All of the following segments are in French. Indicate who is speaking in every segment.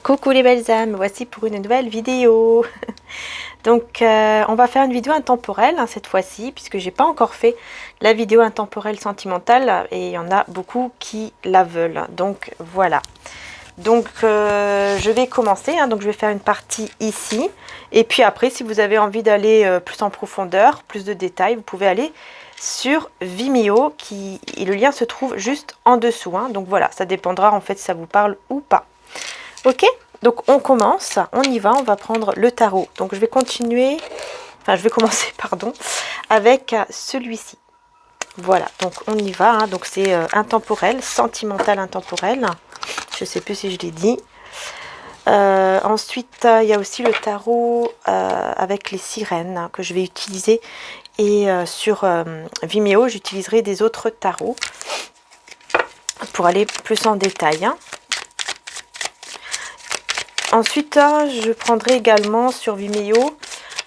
Speaker 1: Coucou les belles âmes, me voici pour une nouvelle vidéo. Donc on va faire une vidéo intemporelle cette fois-ci, puisque j'ai pas encore fait la vidéo intemporelle sentimentale et il y en a beaucoup qui la veulent. Donc voilà. Donc je vais commencer, donc je vais faire une partie ici. Et puis après, si vous avez envie d'aller plus en profondeur, plus de détails, vous pouvez aller sur Vimeo, et le lien se trouve juste en dessous. Donc voilà, ça dépendra en fait si ça vous parle ou pas. Ok, donc on commence, on y va, on va prendre le tarot. Donc je vais continuer, enfin je vais commencer, pardon, avec celui-ci. Voilà, donc on y va, donc c'est intemporel, sentimental intemporel. Je ne sais plus si je l'ai dit. Ensuite, il y a aussi le tarot avec les sirènes que je vais utiliser. Et sur Vimeo, j'utiliserai des autres tarots pour aller plus en détail. Ensuite, je prendrai également sur Vimeo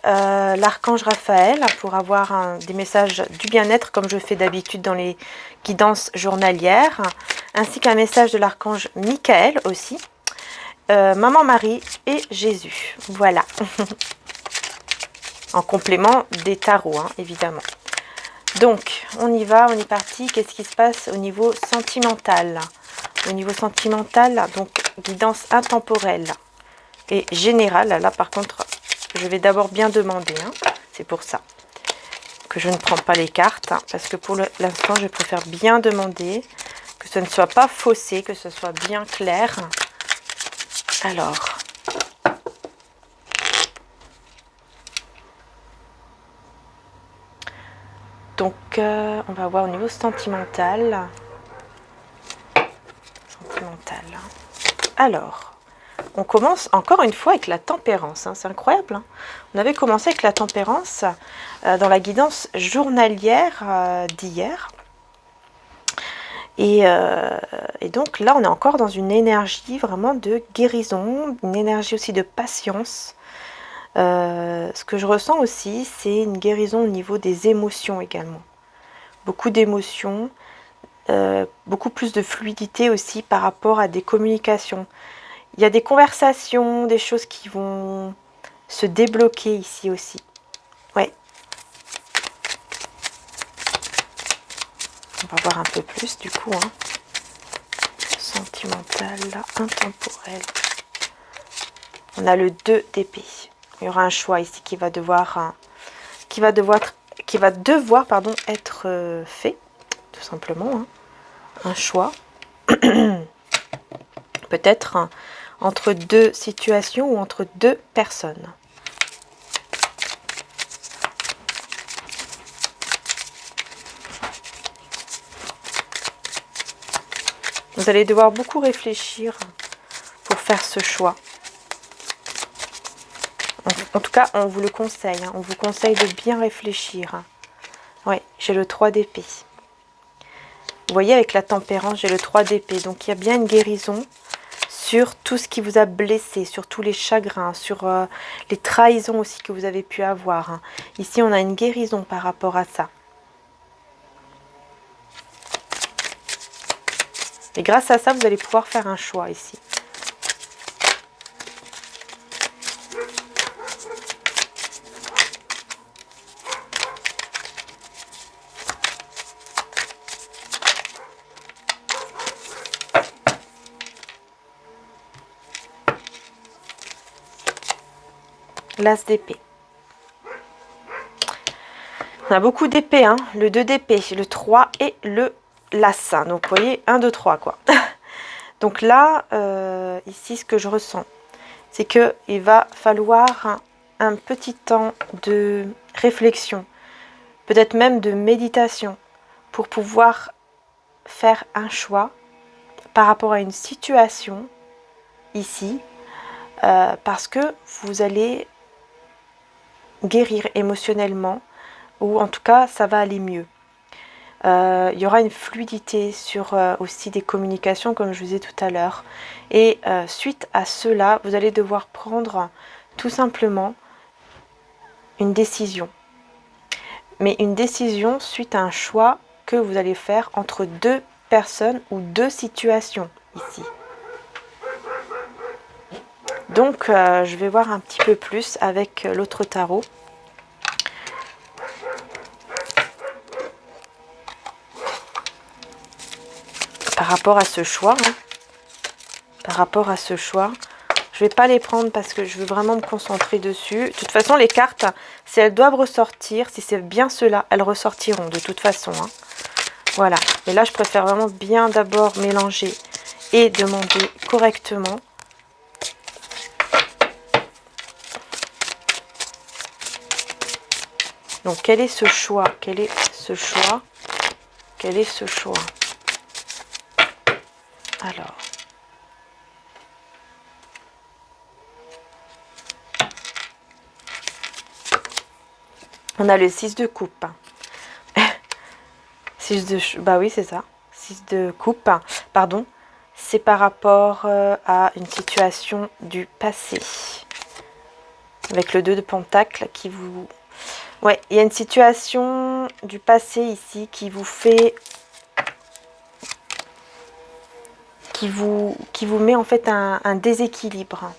Speaker 1: l'archange Raphaël pour avoir des messages du bien-être comme je fais d'habitude dans les guidances journalières, ainsi qu'un message de l'archange Michael aussi, Maman Marie et Jésus. Voilà. En complément des tarots, évidemment. Donc, on y va, on est parti. Qu'est-ce qui se passe au niveau sentimental? Au niveau sentimental, donc guidance intemporelle et générale. Là, par contre, je vais d'abord bien demander. C'est pour ça que je ne prends pas les cartes. Parce que pour l'instant, je préfère bien demander. Que ce ne soit pas faussé, que ce soit bien clair. Alors. Donc, on va voir au niveau sentimental. Alors, on commence encore une fois avec la tempérance. C'est incroyable. On avait commencé avec la tempérance dans la guidance journalière d'hier. Et donc là, on est encore dans une énergie vraiment de guérison, une énergie aussi de patience. Ce que je ressens aussi, c'est une guérison au niveau des émotions également. Beaucoup d'émotions, beaucoup plus de fluidité aussi par rapport à des communications. Il y a des conversations, des choses qui vont se débloquer ici aussi. Ouais. On va voir un peu plus du coup. Sentimental, intemporel. On a le 2 d'épée. Il y aura un choix ici qui va devoir être fait, tout simplement. Un choix. Peut-être entre deux situations ou entre deux personnes. Vous allez devoir beaucoup réfléchir pour faire ce choix. En tout cas, on vous le conseille. On vous conseille de bien réfléchir. Oui, j'ai le 3 d'épée. Vous voyez, avec la tempérance, j'ai le 3 d'épée. Donc, il y a bien une guérison sur tout ce qui vous a blessé, sur tous les chagrins, sur les trahisons aussi que vous avez pu avoir. Ici, on a une guérison par rapport à ça. Et grâce à ça, vous allez pouvoir faire un choix ici. L'as d'épée. On a beaucoup d'épées, le 2 d'épée, le 3 et le l'as. Donc, vous voyez, 1, 2, 3, quoi. Donc là, ici, ce que je ressens, c'est qu'il va falloir un petit temps de réflexion, peut-être même de méditation, pour pouvoir faire un choix par rapport à une situation, ici, parce que vous allez guérir émotionnellement, ou en tout cas, ça va aller mieux. Il y aura une fluidité sur aussi des communications comme je vous ai tout à l'heure. Et suite à cela, vous allez devoir prendre tout simplement une décision. Mais une décision suite à un choix que vous allez faire entre deux personnes ou deux situations ici. Donc, je vais voir un petit peu plus avec l'autre tarot. Par rapport à ce choix, hein. Par rapport à ce choix, je ne vais pas les prendre parce que je veux vraiment me concentrer dessus. De toute façon, les cartes, si elles doivent ressortir, si c'est bien cela, elles ressortiront de toute façon, hein. Voilà. Mais là, je préfère vraiment bien d'abord mélanger et demander correctement. Donc, quel est ce choix? Quel est ce choix? Quel est ce choix? Alors. On a le 6 de coupe. 6 de... Bah oui, c'est ça. 6 de coupe, pardon. C'est par rapport à une situation du passé. Avec le 2 de pentacle qui vous... Ouais, il y a une situation du passé ici qui vous fait... Qui vous met en fait un déséquilibre.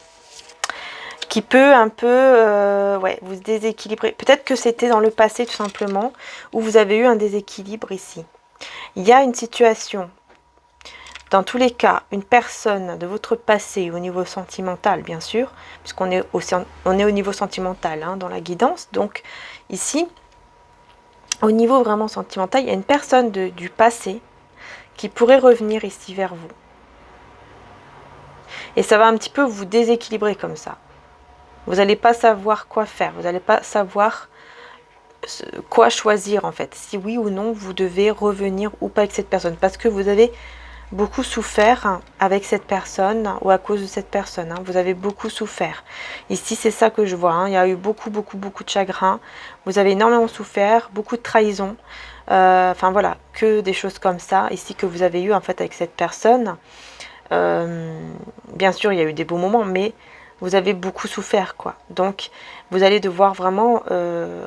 Speaker 1: Qui peut un peu ouais, vous déséquilibrer. Peut-être que c'était dans le passé tout simplement, où vous avez eu un déséquilibre ici. Il y a une situation, dans tous les cas, une personne de votre passé au niveau sentimental, bien sûr, puisqu'on est au niveau sentimental hein, dans la guidance. Donc ici, au niveau vraiment sentimental, il y a une personne du passé qui pourrait revenir ici vers vous. Et ça va un petit peu vous déséquilibrer comme ça. Vous n'allez pas savoir quoi faire, vous n'allez pas savoir quoi choisir en fait. Si oui ou non vous devez revenir ou pas avec cette personne. Parce que vous avez beaucoup souffert avec cette personne ou à cause de cette personne. Hein. Vous avez beaucoup souffert. Ici c'est ça que je vois. Hein. Il y a eu beaucoup de chagrin. Vous avez énormément souffert, beaucoup de trahison. Enfin voilà, que des choses comme ça ici que vous avez eu en fait avec cette personne. Bien sûr il y a eu des beaux moments mais... Vous avez beaucoup souffert, quoi. Donc, vous allez devoir vraiment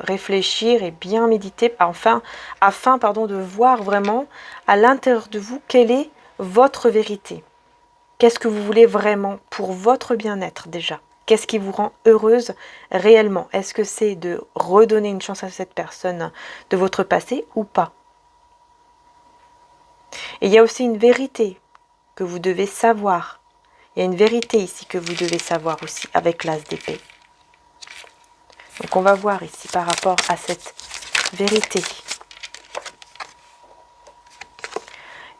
Speaker 1: réfléchir et bien méditer afin de voir vraiment à l'intérieur de vous quelle est votre vérité. Qu'est-ce que vous voulez vraiment pour votre bien-être déjà? Qu'est-ce qui vous rend heureuse réellement? Est-ce que c'est de redonner une chance à cette personne de votre passé ou pas? Et il y a aussi une vérité que vous devez savoir. Il y a une vérité ici que vous devez savoir aussi avec l'as d'épée. Donc on va voir ici par rapport à cette vérité.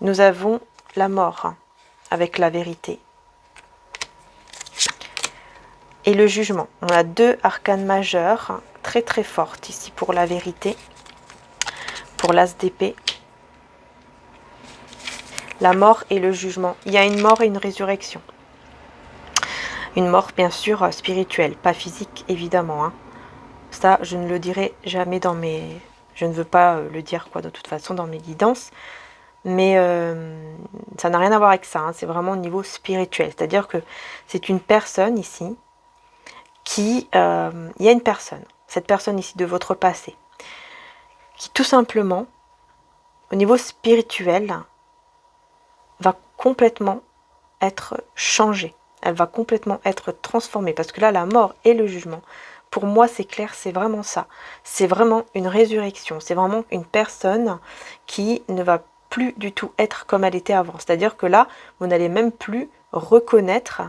Speaker 1: Nous avons la mort avec la vérité. Et le jugement. On a deux arcanes majeures très très fortes ici pour la vérité. Pour l'as d'épée. La mort et le jugement. Il y a une mort et une résurrection. Une mort bien sûr spirituelle, pas physique évidemment. Hein. Ça, je ne le dirai jamais dans mes... Je ne veux pas le dire quoi de toute façon dans mes guidances. Mais ça n'a rien à voir avec ça. Hein. C'est vraiment au niveau spirituel. C'est-à-dire que c'est une personne ici qui... il y a une personne. Cette personne ici de votre passé. Qui tout simplement, au niveau spirituel, va complètement être changée. Elle va complètement être transformée. Parce que là, la mort et le jugement, pour moi, c'est clair, c'est vraiment ça. C'est vraiment une résurrection. C'est vraiment une personne qui ne va plus du tout être comme elle était avant. C'est-à-dire que là, vous n'allez même plus reconnaître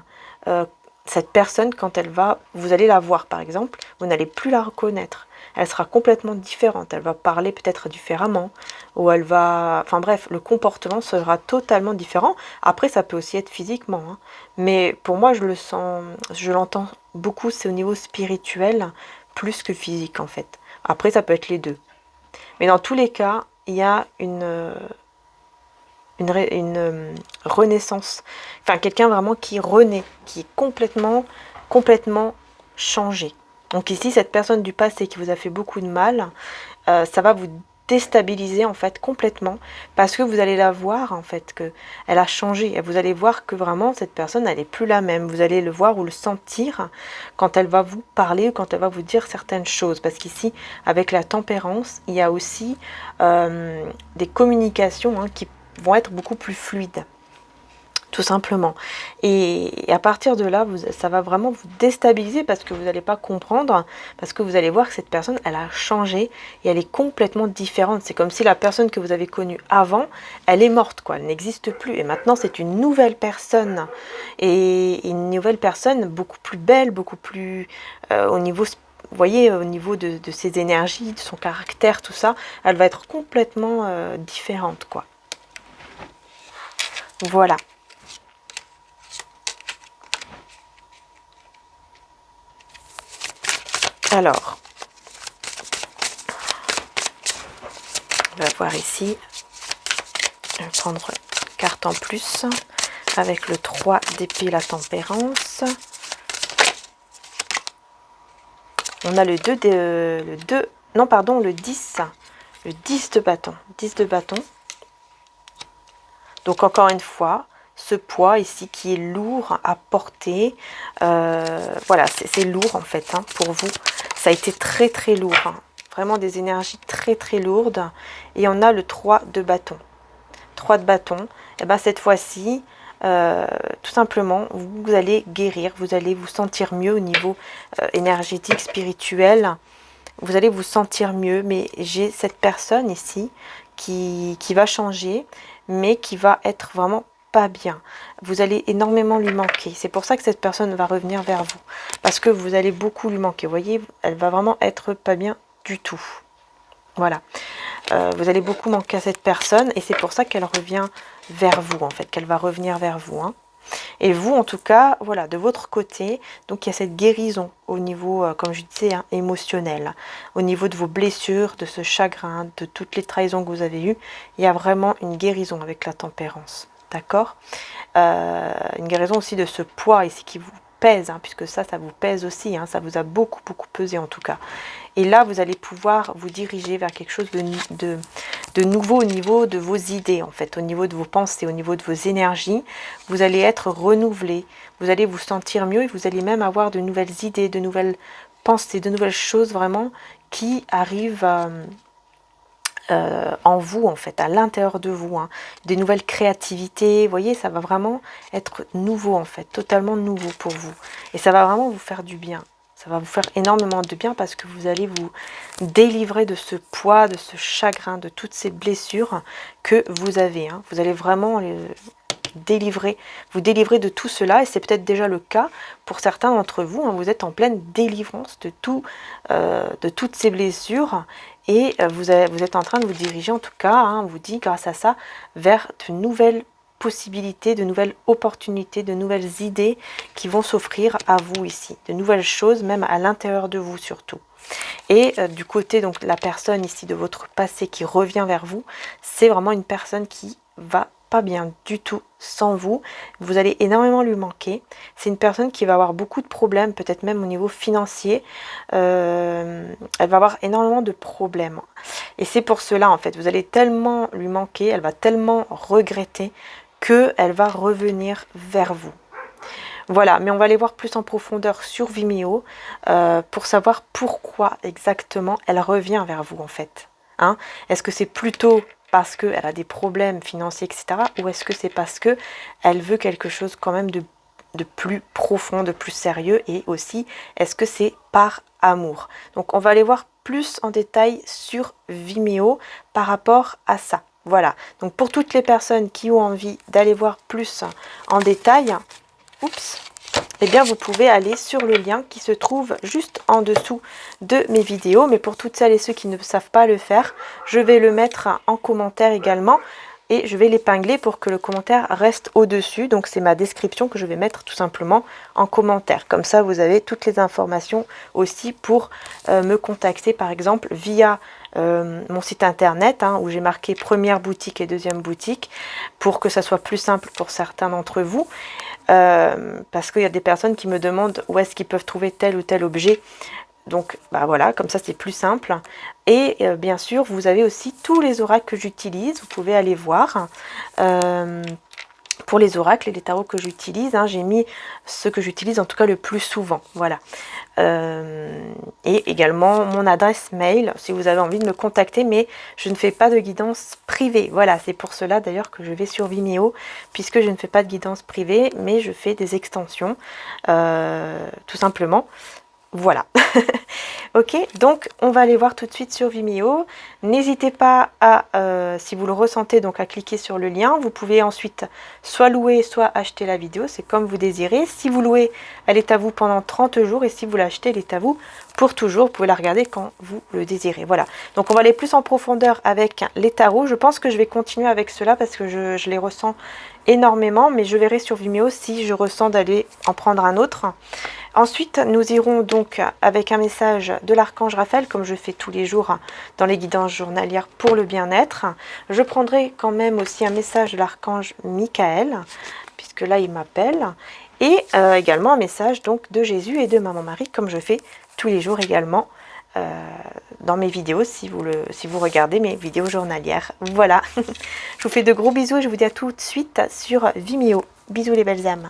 Speaker 1: cette personne quand elle va... Vous allez la voir, par exemple, vous n'allez plus la reconnaître. Elle sera complètement différente. Elle va parler peut-être différemment. Ou elle va... Enfin bref, le comportement sera totalement différent. Après, ça peut aussi être physiquement. Hein. Mais pour moi, je le sens... Je l'entends beaucoup, c'est au niveau spirituel, plus que physique, en fait. Après, ça peut être les deux. Mais dans tous les cas, il y a une renaissance. Enfin, quelqu'un vraiment qui renaît, qui est complètement changé. Donc ici, cette personne du passé qui vous a fait beaucoup de mal, ça va vous déstabiliser en fait complètement parce que vous allez la voir en fait que elle a changé. Et vous allez voir que vraiment cette personne elle n'est plus la même. Vous allez le voir ou le sentir quand elle va vous parler ou quand elle va vous dire certaines choses. Parce qu'ici, avec la tempérance, il y a aussi des communications hein, qui vont être beaucoup plus fluides. tout simplement. Et à partir de là, ça va vraiment vous déstabiliser parce que vous n'allez pas comprendre, parce que vous allez voir que cette personne, elle a changé et elle est complètement différente. C'est comme si la personne que vous avez connue avant, elle est morte, quoi, elle n'existe plus. Et maintenant, c'est une nouvelle personne. Et une nouvelle personne beaucoup plus belle, beaucoup plus au niveau, vous voyez, au niveau de ses énergies, de son caractère, tout ça, elle va être complètement différente, quoi. Voilà. Alors, on va voir ici. Je vais prendre une carte en plus avec le 3 d'épée, la tempérance. On a le 2 le 10. Le 10 de bâton. 10 de bâton. Donc encore une fois, ce poids ici qui est lourd à porter. Voilà, c'est lourd en fait hein, pour vous. Ça a été très très lourd. Hein. Vraiment des énergies très très lourdes. Et on a le 3 de bâton. 3 de bâton. Et bien cette fois-ci, tout simplement, vous allez guérir. Vous allez vous sentir mieux au niveau énergétique, spirituel. Vous allez vous sentir mieux. Mais j'ai cette personne ici qui va changer, mais qui va être vraiment pas bien. Vous allez énormément lui manquer. C'est pour ça que cette personne va revenir vers vous. Parce que vous allez beaucoup lui manquer. Vous voyez, elle va vraiment être pas bien du tout. Voilà. Vous allez beaucoup manquer à cette personne et c'est pour ça qu'elle revient vers vous, en fait. Qu'elle va revenir vers vous. Hein. Et vous, en tout cas, voilà, de votre côté, donc il y a cette guérison au niveau, comme je disais, hein, émotionnel. Au niveau de vos blessures, de ce chagrin, de toutes les trahisons que vous avez eues, il y a vraiment une guérison avec la tempérance. D'accord, une guérison aussi de ce poids ici qui vous pèse, hein, puisque ça vous pèse aussi, hein, ça vous a beaucoup pesé en tout cas. Et là, vous allez pouvoir vous diriger vers quelque chose de nouveau au niveau de vos idées, en fait, au niveau de vos pensées, au niveau de vos énergies. Vous allez être renouvelé, vous allez vous sentir mieux et vous allez même avoir de nouvelles idées, de nouvelles pensées, de nouvelles choses vraiment qui arrivent en vous, en fait, à l'intérieur de vous, hein. Des nouvelles créativités, vous voyez, ça va vraiment être nouveau, en fait, totalement nouveau pour vous. Et ça va vraiment vous faire du bien. Ça va vous faire énormément de bien parce que vous allez vous délivrer de ce poids, de ce chagrin, de toutes ces blessures que vous avez. Hein. Vous allez vraiment vous délivrer de tout cela et c'est peut-être déjà le cas pour certains d'entre vous. Hein. Vous êtes en pleine délivrance de toutes ces blessures et vous êtes en train de vous diriger, en tout cas, hein, on vous dit grâce à ça, vers de nouvelles possibilités, de nouvelles opportunités, de nouvelles idées qui vont s'offrir à vous ici, de nouvelles choses même à l'intérieur de vous surtout. Et du côté donc la personne ici de votre passé qui revient vers vous, c'est vraiment une personne qui va pas bien du tout sans vous, vous allez énormément lui manquer. C'est une personne qui va avoir beaucoup de problèmes, peut-être même au niveau financier, elle va avoir énormément de problèmes. Et c'est pour cela en fait, vous allez tellement lui manquer, elle va tellement regretter qu'elle va revenir vers vous. Voilà, mais on va aller voir plus en profondeur sur Vimeo pour savoir pourquoi exactement elle revient vers vous en fait. Hein? Est-ce que c'est plutôt parce qu'elle a des problèmes financiers, etc. ou est-ce que c'est parce qu'elle veut quelque chose quand même de plus profond, de plus sérieux et aussi est-ce que c'est par amour? Donc on va aller voir plus en détail sur Vimeo par rapport à ça. Voilà, donc pour toutes les personnes qui ont envie d'aller voir plus en détail, eh bien vous pouvez aller sur le lien qui se trouve juste en dessous de mes vidéos. Mais pour toutes celles et ceux qui ne savent pas le faire, je vais le mettre en commentaire également. Et je vais l'épingler pour que le commentaire reste au-dessus. Donc c'est ma description que je vais mettre tout simplement en commentaire. Comme ça vous avez toutes les informations aussi pour me contacter par exemple via mon site internet hein, où j'ai marqué première boutique et deuxième boutique pour que ça soit plus simple pour certains d'entre vous. Parce qu'il y a des personnes qui me demandent où est-ce qu'ils peuvent trouver tel ou tel objet. Donc bah voilà, comme ça c'est plus simple. Et bien sûr, vous avez aussi tous les oracles que j'utilise. Vous pouvez aller voir. pour les oracles et les tarots que j'utilise. Hein, j'ai mis ceux que j'utilise en tout cas le plus souvent. Voilà. Et également mon adresse mail si vous avez envie de me contacter, mais je ne fais pas de guidance privée. Voilà, c'est pour cela d'ailleurs que je vais sur Vimeo, puisque je ne fais pas de guidance privée, mais je fais des extensions, tout simplement. Voilà. Ok, donc on va aller voir tout de suite sur Vimeo. N'hésitez pas à, si vous le ressentez, donc à cliquer sur le lien. Vous pouvez ensuite soit louer, soit acheter la vidéo, c'est comme vous désirez. Si vous louez, elle est à vous pendant 30 jours et si vous l'achetez, elle est à vous pour toujours. Vous pouvez la regarder quand vous le désirez. Voilà, donc on va aller plus en profondeur avec les tarots. Je pense que je vais continuer avec cela parce que je les ressens énormément, mais je verrai sur Vimeo si je ressens d'aller en prendre un autre. Ensuite, nous irons donc avec un message de l'archange Raphaël, comme je fais tous les jours dans les guidances journalières pour le bien-être. Je prendrai quand même aussi un message de l'archange Michael, puisque là il m'appelle, et également un message donc de Jésus et de Maman Marie, comme je fais tous les jours également dans mes vidéos, si vous regardez mes vidéos journalières. Voilà, je vous fais de gros bisous et je vous dis à tout de suite sur Vimeo. Bisous les belles âmes.